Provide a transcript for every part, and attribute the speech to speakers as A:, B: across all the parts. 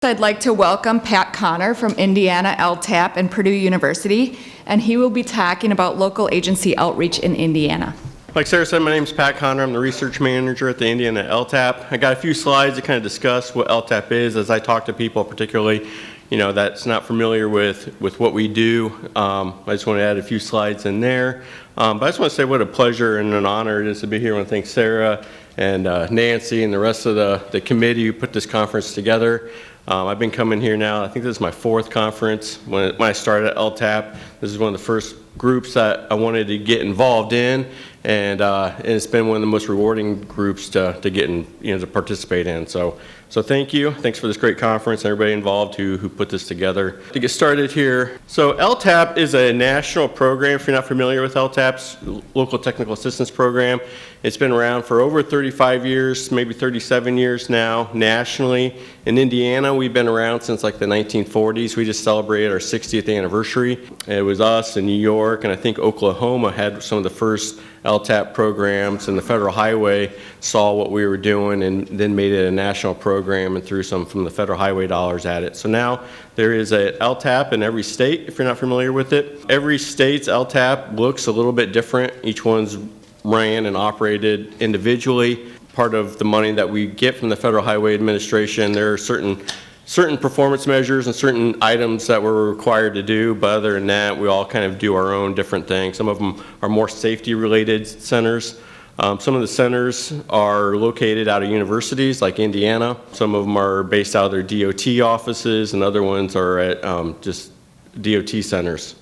A: I'd like to welcome Pat Connor from Indiana LTAP and Purdue University, and he will be talking about local agency outreach in Indiana.
B: Like Sarah said, my name is Pat Connor. I'm the research manager at the Indiana LTAP. I got a few slides to kind of discuss what LTAP is as I talk to people, particularly, that's not familiar with what we do. I just want to add a few slides in there. But I just want to say what a pleasure and an honor it is to be here. I want to thank Sarah and Nancy and the rest of the committee who put this conference together. I've been coming here now, I think this is my fourth conference. When I started at LTAP, this is one of the first groups that I wanted to get involved in, and it's been one of the most rewarding groups to get in, to participate in. So thank you. Thanks for this great conference, everybody involved who put this together. To get started here, so LTAP is a national program. If you're not familiar with LTAP's Local Technical Assistance Program, it's been around for over 35 years, maybe 37 years now, nationally. In Indiana, we've been around since like the 1940s. We just celebrated our 60th anniversary. It was us in New York, and I think Oklahoma had some of the first LTAP programs, and the Federal Highway saw what we were doing and then made it a national program and threw some from the Federal Highway dollars at it. So now there is a LTAP in every state, if you're not familiar with it. Every state's LTAP looks a little bit different. Each one's ran and operated individually. Part of the money that we get from the Federal Highway Administration, there are certain performance measures and certain items that we're required to do, but other than that, we all kind of do our own different things. Some of them are more safety-related centers. Some of the centers are located out of universities like Indiana. Some of them are based out of their DOT offices, and other ones are at just DOT centers.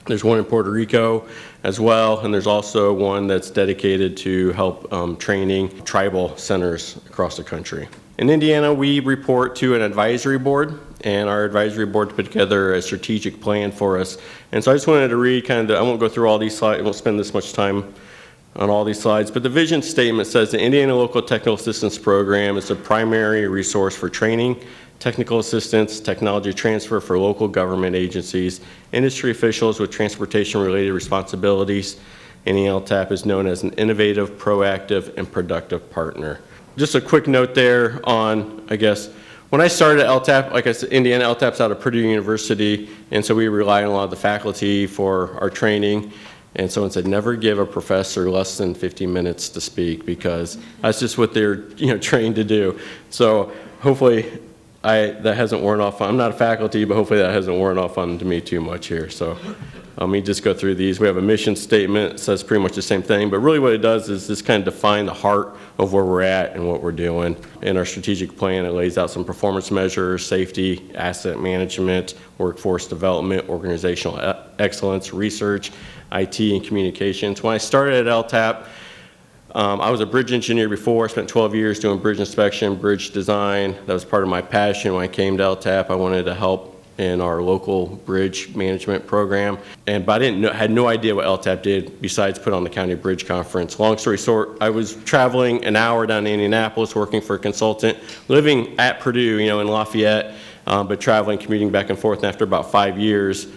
B: There's one in Puerto Rico as well, and there's also one that's dedicated to help training tribal centers across the country. In Indiana, we report to an advisory board, and our advisory board put together a strategic plan for us. And so I just wanted to read I won't go through all these slides, I won't spend this much time on all these slides, but the vision statement says the Indiana Local Technical Assistance Program is the primary resource for training, technical assistance, technology transfer for local government agencies, industry officials with transportation-related responsibilities. And the LTAP is known as an innovative, proactive, and productive partner. Just a quick note there on, when I started at LTAP, like I said, Indiana LTAP's out of Purdue University, and so we rely on a lot of the faculty for our training. And someone said, never give a professor less than 50 minutes to speak, because that's just what they're trained to do. So hopefully that hasn't worn off. I'm not a faculty, but hopefully that hasn't worn off onto me too much here. So let me just go through these. We have a mission statement. It says pretty much the same thing, but really what it does is just kind of define the heart of where we're at and what we're doing. In our strategic plan, it lays out some performance measures, safety, asset management, workforce development, organizational excellence, research, IT, and communications. When I started at LTAP, I was a bridge engineer before. I spent 12 years doing bridge inspection, bridge design. That was part of my passion. When I came to LTAP, I wanted to help in our local bridge management program. But I had no idea what LTAP did besides put on the county bridge conference. Long story short, I was traveling an hour down to Indianapolis working for a consultant, living at Purdue, in Lafayette, but traveling, commuting back and forth. And after about 5 years,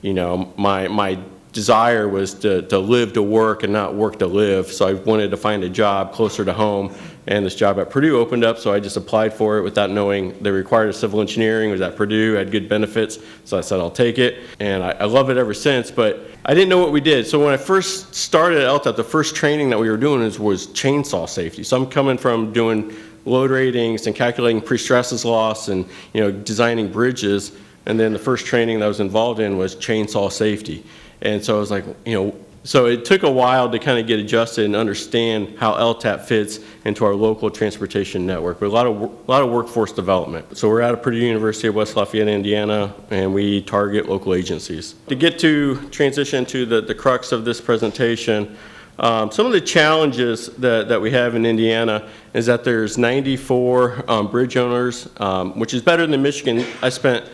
B: my desire was to live to work and not work to live. So I wanted to find a job closer to home, and this job at Purdue opened up, so I just applied for it without knowing they required a civil engineering. It was at Purdue, had good benefits, so I said I'll take it, and I love it ever since. But I didn't know what we did. So when I first started at LTAP, the first training that we were doing was chainsaw safety. So I'm coming from doing load ratings and calculating pre-stresses loss and designing bridges, and then the first training that I was involved in was chainsaw safety. And so I was like, so it took a while to kind of get adjusted and understand how LTAP fits into our local transportation network, but a lot of workforce development. So we're out of Purdue University of West Lafayette, Indiana, and we target local agencies. To transition to the crux of this presentation, some of the challenges that we have in Indiana is that there's 94 bridge owners, which is better than Michigan. I spent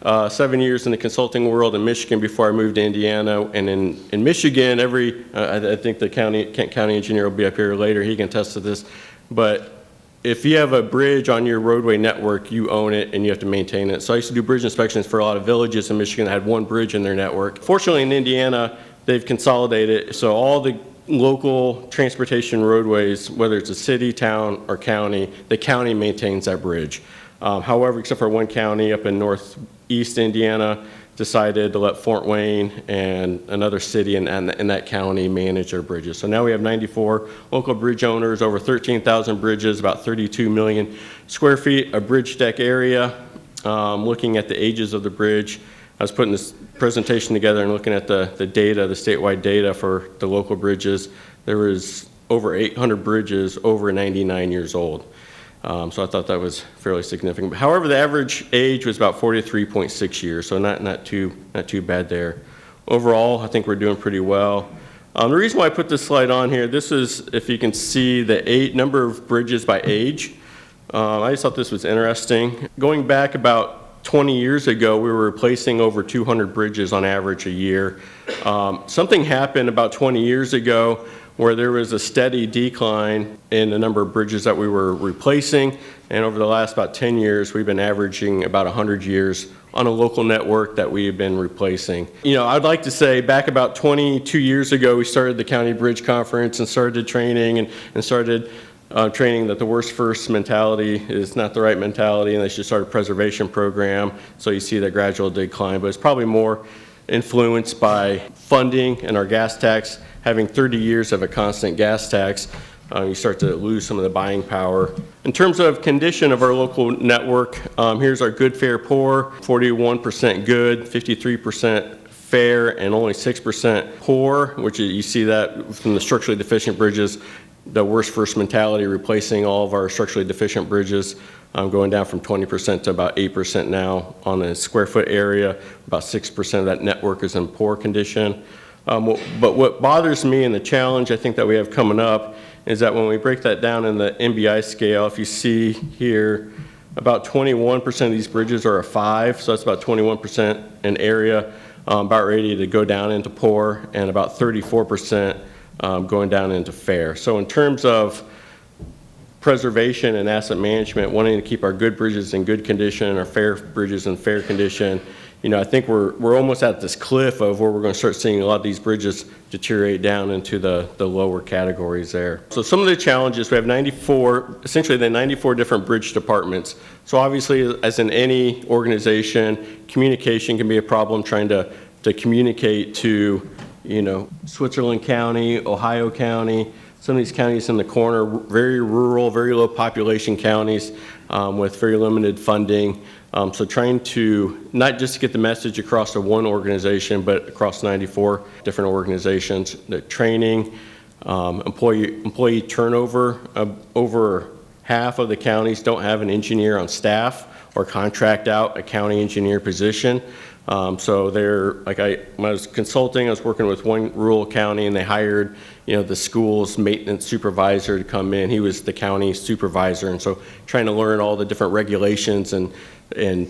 B: 7 years in the consulting world in Michigan before I moved to Indiana. And in Michigan, I think the Kent County engineer will be up here later, he can attest to this, but if you have a bridge on your roadway network, you own it and you have to maintain it. So I used to do bridge inspections for a lot of villages in Michigan that had one bridge in their network. Fortunately in Indiana, they've consolidated, so all the local transportation roadways, whether it's a city, town, or county, the county maintains that bridge. However, except for one county up in northeast Indiana, decided to let Fort Wayne and another city in that county manage their bridges. So now we have 94 local bridge owners, over 13,000 bridges, about 32 million square feet of bridge deck area. Looking at the ages of the bridge, I was putting this presentation together and looking at the data, the statewide data for the local bridges. There was over 800 bridges over 99 years old. So I thought that was fairly significant. However, the average age was about 43.6 years, so not too bad there. Overall, I think we're doing pretty well. The reason why I put this slide on here, this is, if you can see the number of bridges by age. I just thought this was interesting. Going back about 20 years ago, we were replacing over 200 bridges on average a year. Something happened about 20 years ago where there was a steady decline in the number of bridges that we were replacing, and over the last about 10 years, we've been averaging about 100 years on a local network that we have been replacing. You know, I'd like to say back about 22 years ago, we started the County Bridge Conference and started training and started training that the worst first mentality is not the right mentality, and they should start a preservation program. So you see that gradual decline, but it's probably more influenced by funding and our gas tax. Having 30 years of a constant gas tax, you start to lose some of the buying power. In terms of condition of our local network, here's our good, fair, poor. 41% good, 53% fair, and only 6% poor, which you see that from the structurally deficient bridges, the worst first mentality replacing all of our structurally deficient bridges, going down from 20% to about 8% now on a square foot area. About 6% of that network is in poor condition. But what bothers me and the challenge I think that we have coming up is that when we break that down in the MBI scale, if you see here, about 21% of these bridges are a 5, so that's about 21% in area, about ready to go down into poor, and about 34% going down into fair. So in terms of preservation and asset management, wanting to keep our good bridges in good condition and our fair bridges in fair condition, you know, I think we're almost at this cliff of where we're going to start seeing a lot of these bridges deteriorate down into the lower categories there. So some of the challenges, we have 94, essentially the 94 different bridge departments. So obviously, as in any organization, communication can be a problem, trying to communicate to, you know, Switzerland County, Ohio County, some of these counties in the corner, very rural, very low population counties with very limited funding. So trying to not just get the message across to one organization, but across 94 different organizations. The training, employee turnover, over half of the counties don't have an engineer on staff or contract out a county engineer position. So they're, like when I was consulting, I was working with one rural county and they hired, you know, the school's maintenance supervisor to come in. He was the county supervisor, and so trying to learn all the different regulations and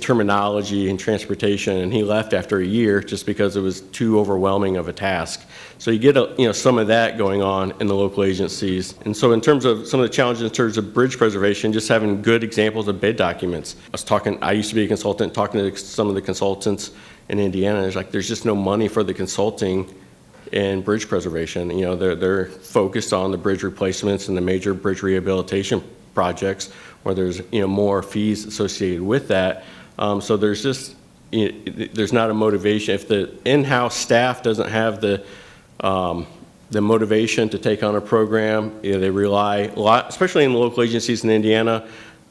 B: terminology and transportation, and he left after a year just because it was too overwhelming of a task. So you get some of that going on in the local agencies. And so in terms of some of the challenges in terms of bridge preservation, just having good examples of bid documents. I used to be a consultant, talking to some of the consultants in Indiana, there's just no money for the consulting in bridge preservation. You know, they're focused on the bridge replacements and the major bridge rehabilitation projects, where there's more fees associated with that. So there's just there's not a motivation. If the in-house staff doesn't have the motivation to take on a program, they rely a lot, especially in the local agencies in Indiana.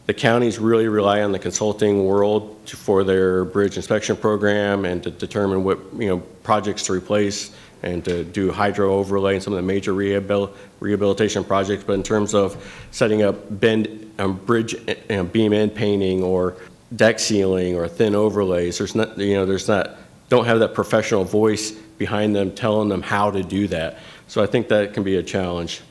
B: The counties really rely on the consulting world for their bridge inspection program and to determine what projects to replace and to do hydro overlay and some of the major rehabilitation projects. But in terms of setting up bridge beam end painting or deck sealing or thin overlays, don't have that professional voice behind them telling them how to do that. So I think that can be a challenge.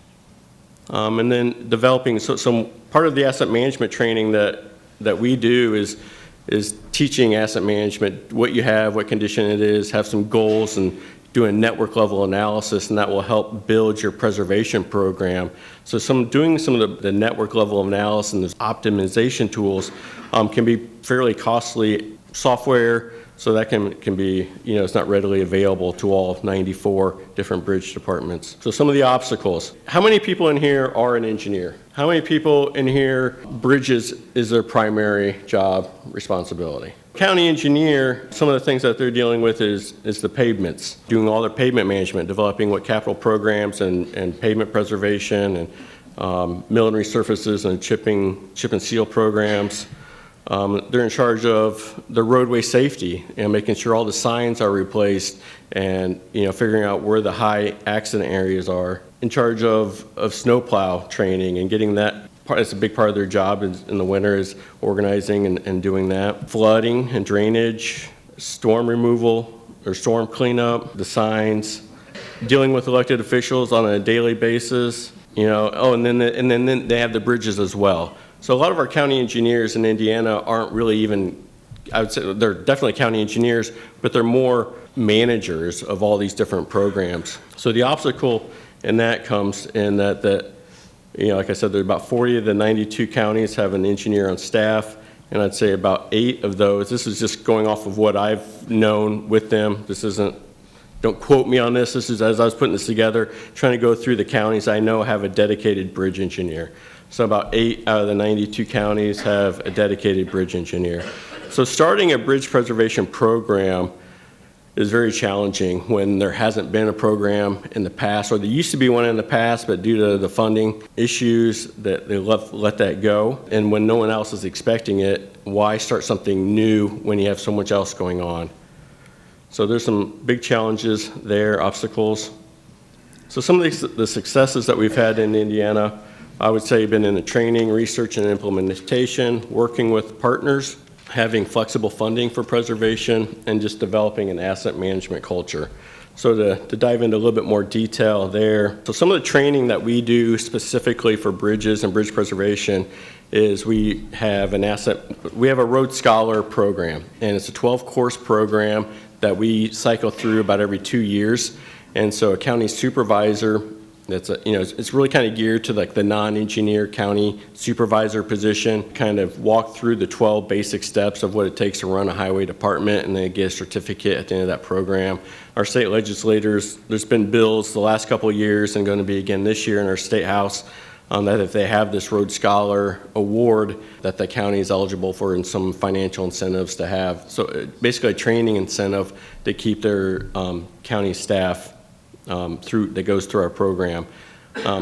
B: And then developing, some part of the asset management training that we do is teaching asset management, what you have, what condition it is, have some goals, and do a network level analysis, and that will help build your preservation program. So doing some of the network level analysis and those optimization tools can be fairly costly software, so that can be, it's not readily available to all 94 different bridge departments. So some of the obstacles. How many people in here are an engineer? How many people in here, bridges is their primary job responsibility? County engineer, some of the things that they're dealing with is the pavements, doing all their pavement management, developing what capital programs and pavement preservation and mill and resurfaces and chip and seal programs. They're in charge of the roadway safety and making sure all the signs are replaced and, figuring out where the high accident areas are. In charge of snowplow training and getting that part, it's a big part of their job in the winter is organizing and doing that. Flooding and drainage, storm removal or storm cleanup, the signs, dealing with elected officials on a daily basis, and then they have the bridges as well. So a lot of our county engineers in Indiana aren't really even, I would say they're definitely county engineers, but they're more managers of all these different programs. So the obstacle in that comes in that like I said, there are about 40 of the 92 counties have an engineer on staff, and I'd say about 8 of those, this is just going off of what I've known with them. This isn't, don't quote me on this. This is as I was putting this together, trying to go through the counties I know have a dedicated bridge engineer. So about 8 out of the 92 counties have a dedicated bridge engineer. So starting a bridge preservation program is very challenging when there hasn't been a program in the past, or there used to be one in the past, but due to the funding issues that they let that go. And when no one else is expecting it, why start something new when you have so much else going on? So there's some big challenges there, obstacles. So some of the successes that we've had in Indiana, I would say, been in the training, research, and implementation, working with partners, having flexible funding for preservation, and just developing an asset management culture. So to dive into a little bit more detail there, so some of the training that we do specifically for bridges and bridge preservation is we have a Road Scholar program, and it's a 12-course program that we cycle through about every 2 years. And so a county supervisor, it's really kind of geared to like the non-engineer county supervisor position, kind of walk through the 12 basic steps of what it takes to run a highway department, and then get a certificate at the end of that program. Our state legislators, there's been bills the last couple of years and going to be again this year in our state house that if they have this Road Scholar award that the county is eligible for and some financial incentives to have. So basically a training incentive to keep their county staff that goes through our program.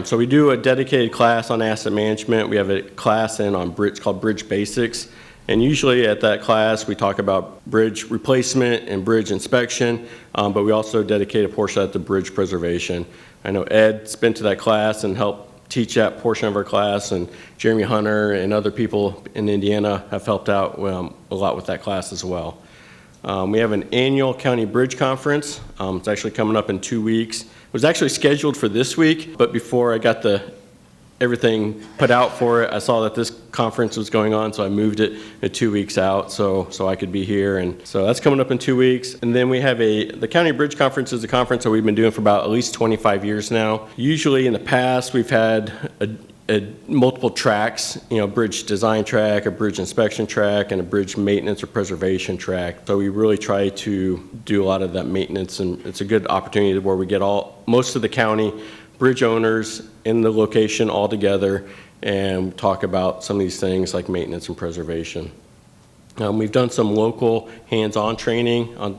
B: So we do a dedicated class on asset management. We have a class it's called Bridge Basics. And usually at that class, we talk about bridge replacement and bridge inspection, but we also dedicate a portion of that to bridge preservation. I know Ed's been to that class and helped teach that portion of our class, and Jeremy Hunter and other people in Indiana have helped out a lot with that class as well. We have an annual county bridge conference. It's actually coming up in 2 weeks. It was actually scheduled for this week, but before I got everything put out for it, I saw that this conference was going on, so I moved it 2 weeks out so I could be here. And so that's coming up in 2 weeks. And then we have the County Bridge Conference is a conference that we've been doing for about at least 25 years now. Usually in the past, we've had multiple tracks, bridge design track, a bridge inspection track, and a bridge maintenance or preservation track. So we really try to do a lot of that maintenance, and it's a good opportunity where we get most of the county bridge owners in the location all together and talk about some of these things like maintenance and preservation. We've done some local hands-on training. I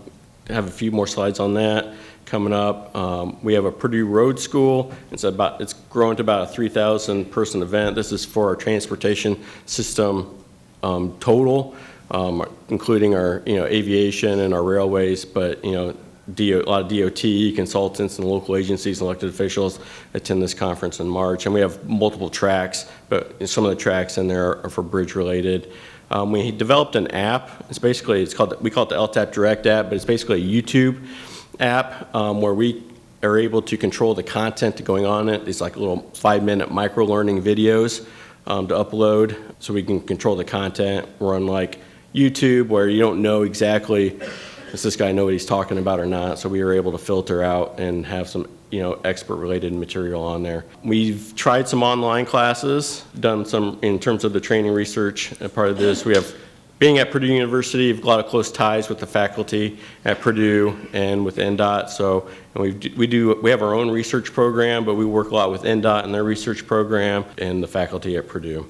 B: have a few more slides on that coming up. We have a Purdue Road School. It's grown to about a 3,000 person event. This is for our transportation system total, including our aviation and our railways, but a lot of DOT consultants and local agencies and elected officials attend this conference in March. And we have multiple tracks, but some of the tracks in there are for bridge related. We developed an app. We call it the LTAP Direct app, but it's basically a YouTube app where we are able to control the content going on it. It's like little 5-minute micro learning videos to upload, so we can control the content. We're on like YouTube where you don't know exactly does this guy know what he's talking about or not, so we were able to filter out and have some expert related material on there. We've tried some online classes, done some in terms of the training research. Part of this, we have being at Purdue University, we've got a lot of close ties with the faculty at Purdue and with NDOT. So and we have our own research program, but we work a lot with NDOT and their research program and the faculty at Purdue.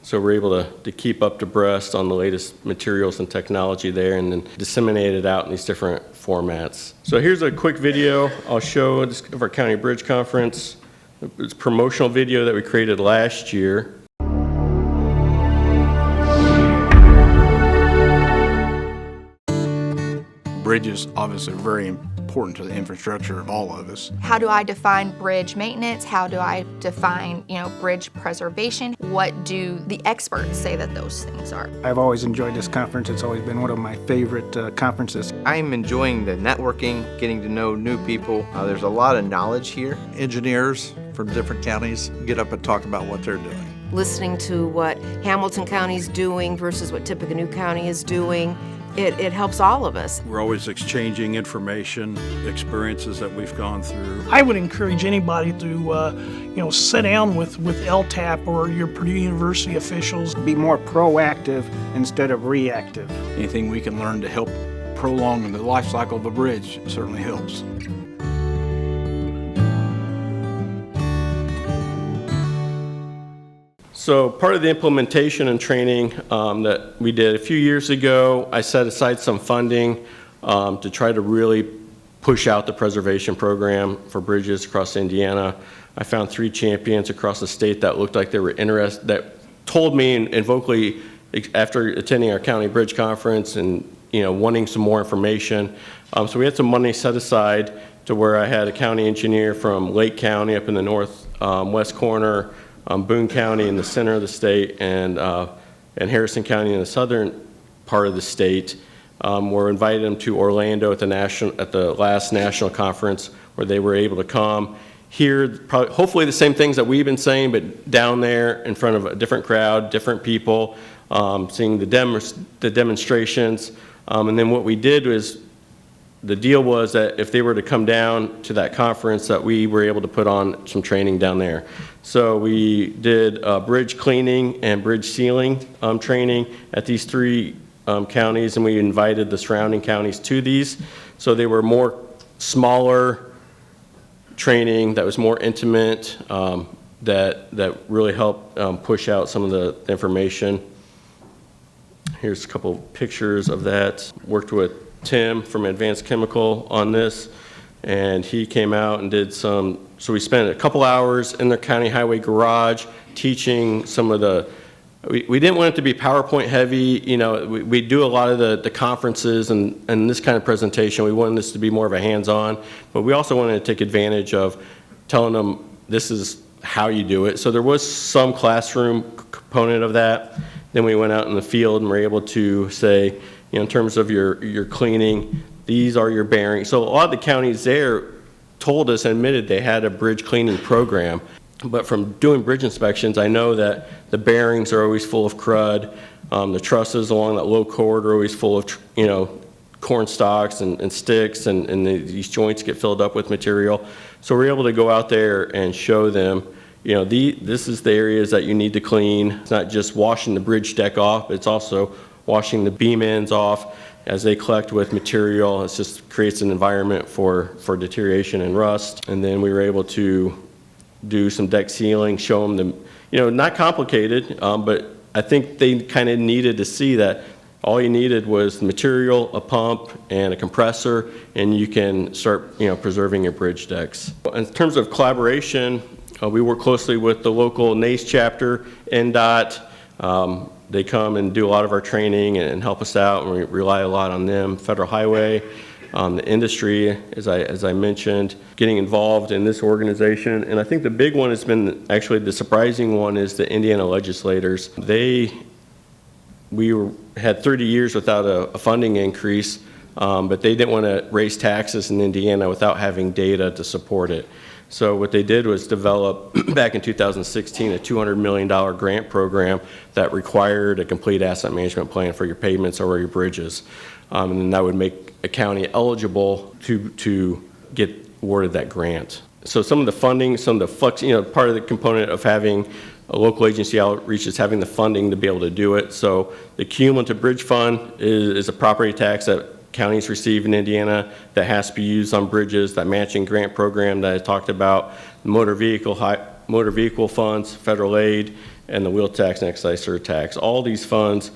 B: So we're able to keep up to breast on the latest materials and technology there and then disseminate it out in these different formats. So here's a quick video I'll show of our County Bridge Conference. It's a promotional video that we created last year.
C: Bridges obviously are very important to the infrastructure of all of us.
D: How do I define bridge maintenance? How do I define, bridge preservation? What do the experts say that those things are?
E: I've always enjoyed this conference. It's always been one of my favorite conferences.
F: I'm enjoying the networking, getting to know new people. There's a lot of knowledge here.
G: Engineers from different counties get up and talk about what they're doing.
H: Listening to what Hamilton County is doing versus what Tippecanoe County is doing, it helps all of us.
G: We're always exchanging information, experiences that we've gone through.
I: I would encourage anybody to, sit down with LTAP or your Purdue University officials.
E: Be more proactive instead of reactive.
C: Anything we can learn to help prolong the life cycle of a bridge certainly helps.
B: So part of the implementation and training that we did a few years ago, I set aside some funding to try to really push out the preservation program for bridges across Indiana. I found 3 champions across the state that looked like they were interested, that told me and vocally after attending our county bridge conference and wanting some more information. So we had some money set aside to where I had a county engineer from Lake County up in the north west corner, Boone County in the center of the state, and Harrison County in the southern part of the state. We're invited them to Orlando at the last national conference where they were able to come hear hopefully the same things that we've been saying, but down there in front of a different crowd, different people, seeing the demonstrations. And then what we did was, the deal was that if they were to come down to that conference, that we were able to put on some training down there. So we did bridge cleaning and bridge sealing training at these 3 counties, and we invited the surrounding counties to these. So they were more smaller training that was more intimate, that really helped push out some of the information. Here's a couple pictures of that. Worked with Tim from Advanced Chemical on this, and he came out and did so we spent a couple hours in their county highway garage teaching some of we didn't want it to be PowerPoint heavy. We do a lot of the conferences and this kind of presentation. We wanted this to be more of a hands-on, but we also wanted to take advantage of telling them this is how you do it. So there was some classroom component of that. Then we went out in the field and were able to say, in terms of your cleaning, these are your bearings. So a lot of the counties there told us and admitted they had a bridge cleaning program. But from doing bridge inspections, I know that the bearings are always full of crud. The trusses along that low cord are always full of, corn stalks and sticks, and these joints get filled up with material. So we're able to go out there and show them, this is the areas that you need to clean. It's not just washing the bridge deck off, it's also washing the beam ends off as they collect with material. It just creates an environment for deterioration and rust. And then we were able to do some deck sealing, show them not complicated, but I think they kind of needed to see that all you needed was the material, a pump, and a compressor, and you can start preserving your bridge decks. In terms of collaboration, we work closely with the local NACE chapter, NDOT. They come and do a lot of our training and help us out, and we rely a lot on them. Federal Highway, the industry, as I mentioned, getting involved in this organization. And I think the big one has been, actually the surprising one, is the Indiana legislators. We had 30 years without a funding increase, but they didn't want to raise taxes in Indiana without having data to support it. So what they did was develop, back in 2016, a $200 million grant program that required a complete asset management plan for your pavements or your bridges. And that would make a county eligible to get awarded that grant. So some of the funding, some of the flex, part of the component of having a local agency outreach is having the funding to be able to do it. So the cumulative bridge fund is a property tax that counties receive in Indiana that has to be used on bridges. That matching grant program that I talked about, motor vehicle funds, federal aid, and the wheel tax and excise surtax. All these funds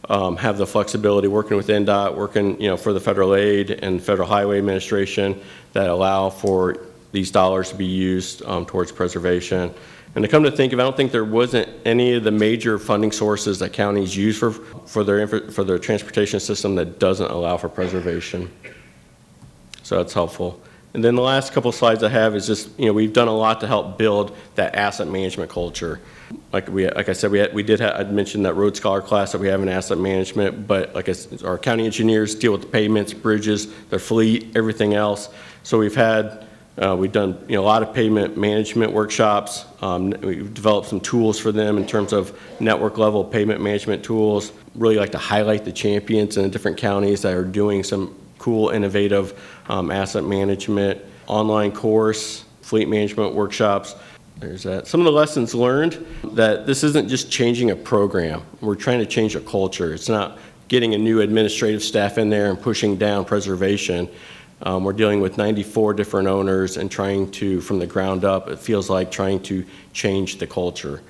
B: have the flexibility, working with NDOT, working for the federal aid and Federal Highway Administration, that allow for these dollars to be used towards preservation. And to come to think of it, I don't think there wasn't any of the major funding sources that counties use for their transportation system that doesn't allow for preservation. So that's helpful. And then the last couple of slides I have is just, we've done a lot to help build that asset management culture. Like I said, I'd mentioned that Road Scholar class that we have in asset management, but our county engineers deal with the pavements, bridges, their fleet, everything else. So we've done a lot of pavement management workshops. We've developed some tools for them in terms of network level pavement management tools. Really like to highlight the champions in the different counties that are doing some cool, innovative asset management, online course, fleet management workshops. There's that. Some of the lessons learned, that this isn't just changing a program. We're trying to change a culture. It's not getting a new administrative staff in there and pushing down preservation. We're dealing with 94 different owners and trying to, from the ground up, it feels like trying to change the culture.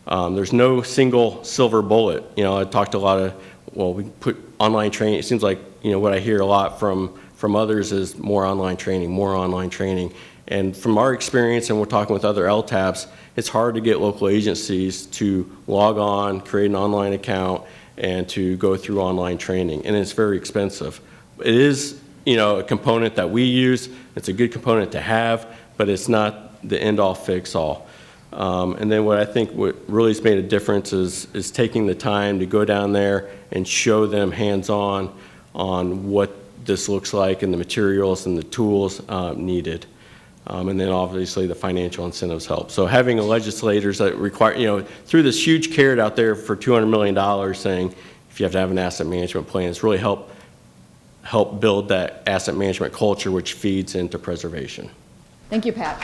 B: There's no single silver bullet. I talked a lot of, we put online training. It seems like, what I hear a lot from others is more online training. And from our experience, and we're talking with other LTAPs, it's hard to get local agencies to log on, create an online account, and to go through online training. And it's very expensive. It is, a component that we use. It's a good component to have, but it's not the end-all, fix-all. And then what really has made a difference is taking the time to go down there and show them hands-on on what this looks like and the materials and the tools needed. And then obviously the financial incentives help. So having legislators that require, through this huge carrot out there for $200 million saying if you have to have an asset management plan, it's really help build that asset management culture, which feeds into preservation.
A: Thank you, Pat.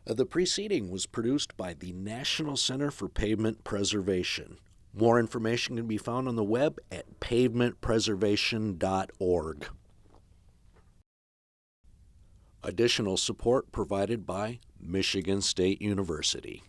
J: The preceding was produced by the National Center for Pavement Preservation. More information can be found on the web at pavementpreservation.org. Additional support provided by Michigan State University.